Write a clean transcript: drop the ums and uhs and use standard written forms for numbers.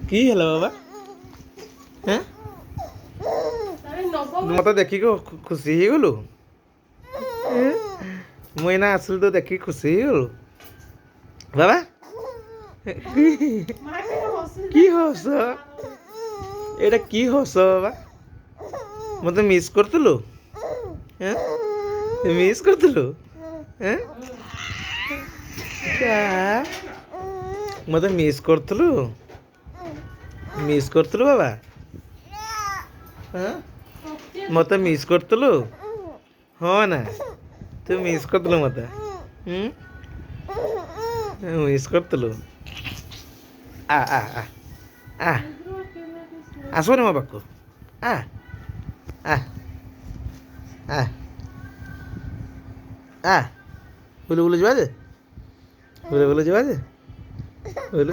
কি হলো বাবা? হ্যাঁ, মতো ଦେଖିକି ଖୁସି ହେଇଗଲୁ? ମୁଁ ଏଇନା ଆସିଲି ତ ଦେଖିକି ଖୁସି ହେଇଗଲୁ ବାବା? କି ହସ ଏଇଟା, କି ହସ ବାବା? ମତେ ମିସ୍ କରୁଥିଲୁ? ମିସ୍ କରୁଥିଲୁ? ମତେ ମିସ୍ କରୁଥିଲୁ? ମିସ୍ କରୁଥିଲୁ ବାବା? ମତେ ମିସ୍ କରୁଥିଲୁ? ହଁ ନା, ତୁ ମିସ୍ କରୁଥିଲୁ ମତେ? ମିସ୍ କରୁଥିଲୁ? ଆ ଆ ଆ ଆ ଆସିବନି ମୋ ପାଖକୁ? ଆ ଆ ଆ ଆ ବୁଲି ବୁଲି ଯିବା ଯେ, ବୁଲି ବୁଲି ଯିବା ଯେ, ବୁଲି